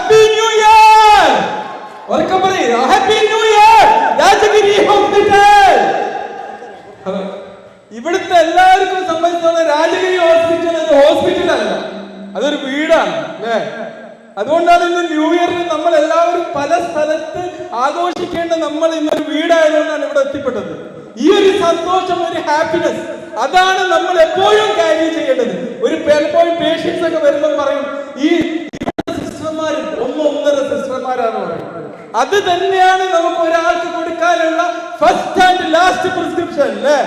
Happy new year. ഉറക്കെ പറയൂ, happy new year Rajagiri hospital. ഇവിടുത്തെ എല്ലാവർക്കും സംബന്ധിച്ചോളം രാജഗിരി ഹോസ്പിറ്റൽ ഒരു ഹോസ്പിറ്റലല്ല, അതൊരു വീടാണ് അല്ലേ? അതുകൊണ്ടാണ് ഇന്ന് ന്യൂ ഇയറിന് നമ്മൾ എല്ലാവരും പല സ്ഥലത്ത് ആഘോഷിക്കേണ്ട നമ്മൾ ഇന്നൊരു വീടായതുകൊണ്ടാണ് ഇവിടെ എത്തിപ്പെട്ടത്. ഈ ഒരു സന്തോഷം, ഒരു ഹാപ്പിനെസ്, അതാണ് നമ്മൾ എപ്പോഴും ക്യാരി ചെയ്യേണ്ടത്. ഒരു പലപ്പോഴും പേഷ്യൻസ് ഒക്കെ വരുമ്പോൾ പറയും ഈ സിസ്റ്റർമാർ ഒന്നൊന്നര സിസ്റ്റർമാരാണ് പറയും. അത് തന്നെയാണ് നമുക്ക് ഒരാൾക്ക് കൊടുക്കാനുള്ള ഫസ്റ്റ് ആൻഡ് ലാസ്റ്റ് പ്രിസ്ക്രിപ്ഷൻ അല്ലേ?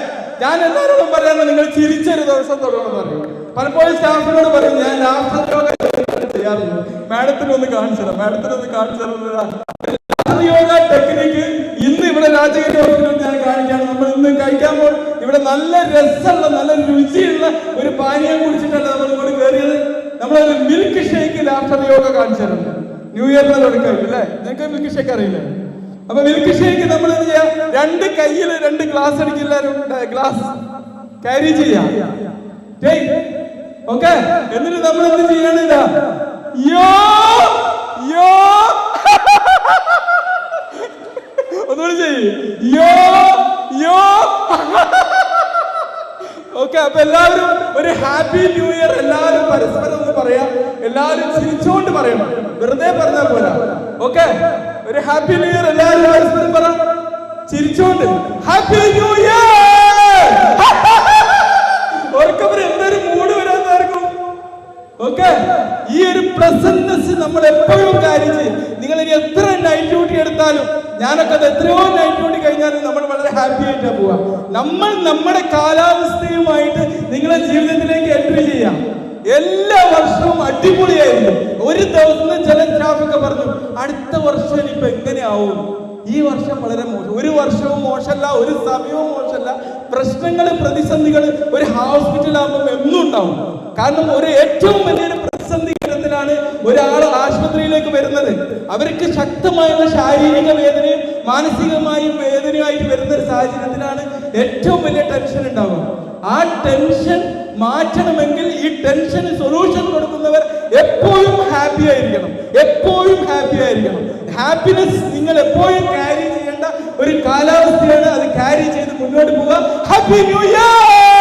ഞാൻ എല്ലാവരോടും പറയാറുണ്ട്, നിങ്ങൾ ചിരിച്ചൊരു ദിവസം തുടങ്ങണമെന്ന് പറയും. പലപ്പോഴും സ്റ്റാഫിനോട് പറയും ഞാൻ യോഗ ചെയ്യാറുണ്ട്, മാഡത്തിനൊന്ന് കാണിച്ചു തരാം. യോഗ ടെക്നിക്ക് ഇന്ന് ഇവിടെ രാജഗിരി ഹോസ്പിറ്റലിൽ ഞാൻ കാണിക്കാണ്. നമ്മൾ ഇന്ന് കഴിക്കാൻ പോകും. ഇവിടെ നല്ല രസമുള്ള നല്ല രുചിയുള്ള ഒരു പാനീയം കുടിച്ചിട്ടല്ല നമ്മൾ ഇവിടെ കയറിയത്. നമ്മളൊരു മിൽക്ക് ഷേക്ക് ലാഫ്റ്റർ യോഗ കാണിച്ചു തരുന്നുണ്ട്. ന്യൂ ഇയറിന് തുടക്കം അല്ലേ? നിങ്ങൾക്ക് മിൽക്ക് ഷേക്ക് അറിയില്ലേ? അപ്പൊ മിൽക്ക് ഷേക്ക് നമ്മൾ എന്ത് ചെയ്യാം, രണ്ട് കയ്യിൽ 2 ഗ്ലാസ് അടിക്കില്ല, ഗ്ലാസ് ക്യാരി ചെയ്യാം. ഓക്കെ, എന്നിട്ട് നമ്മൾ എന്ത് ചെയ്യണില്ല, യോ യോ ഒന്നുകൂടി ചെയ്യ്, യോ യോ. ഓക്കെ, അപ്പൊ എല്ലാവരും ഒരു ഹാപ്പി ന്യൂ ഇയർ എല്ലാവരും പരസ്പരം ഒന്ന് പറയാം. എല്ലാവരും ചിരിച്ചുകൊണ്ട് പറയണം, വെറുതെ പറഞ്ഞാൽ പോരാ. ഓക്കെ, ഒരു ഹാപ്പി ന്യൂ ഇയർ എല്ലാവരും പരസ്പരം പറ, ചിരിച്ചുകൊണ്ട് ഹാപ്പി ന്യൂ ഇയർ. ഓർക്കവർ എന്തൊരു മൂഡ് വരാത്തായിരിക്കും. ഓക്കെ, ഈ ഒരു പ്രസന്നസ് നമ്മൾ എപ്പോഴും കാര്യം ചെയ്യും. നിങ്ങൾ ഇനി എത്ര നൈറ്റ് ഡ്യൂട്ടി എടുത്താലും, ഞാനൊക്കെ അത് എത്രയോ നൈറ്റ് ഡ്യൂട്ടി കഴിഞ്ഞാലും നമ്മൾ വളരെ ഹാപ്പി ആയിട്ടാണ് പോവാ. നമ്മൾ നമ്മുടെ കാലാവസ്ഥയുമായിട്ട് നിങ്ങളെ ജീവിതത്തിലേക്ക് എൻട്രി ചെയ്യാം. എല്ലാ വർഷവും അടിപൊളിയായിരുന്നു. ഒരു ദിവസം ചില സ്റ്റാഫൊക്കെ പറഞ്ഞു അടുത്ത വർഷം ഇനിയിപ്പോ എങ്ങനെയാവും, ഈ വർഷം വളരെ മോശം. ഒരു വർഷവും മോശമല്ല, ഒരു സമയവും മോശമല്ല. പ്രശ്നങ്ങൾ, പ്രതിസന്ധികൾ ഒരു ഹോസ്പിറ്റലാകുമ്പോൾ എന്നും ഉണ്ടാവും. കാരണം ഒരു ഏറ്റവും വലിയൊരു പ്രതിസന്ധി ഘട്ടത്തിലാണ് ഒരാൾ ആശുപത്രിയിലേക്ക് വരുന്നത്. അവർക്ക് ശക്തമായുള്ള ശാരീരിക വേദനയും മാനസികമായും വേദനയായിട്ട് വരുന്ന ഒരു സാഹചര്യത്തിലാണ് ഏറ്റവും വലിയ ടെൻഷൻ ഉണ്ടാവുക. ആ ടെൻഷൻ മാറ്റണമെങ്കിൽ ഈ ടെൻഷന് സൊല്യൂഷൻ കൊടുക്കുന്നവർ എപ്പോഴും ഹാപ്പി ആയിരിക്കണം, എപ്പോഴും ഹാപ്പി ആയിരിക്കണം. ഹാപ്പിനെസ് നിങ്ങൾ എപ്പോഴും ക്യാരി ചെയ്യേണ്ട ഒരു കാലാവസ്ഥയാണ്. അത് ക്യാരി ചെയ്ത് മുന്നോട്ട് പോവുക. Happy new year.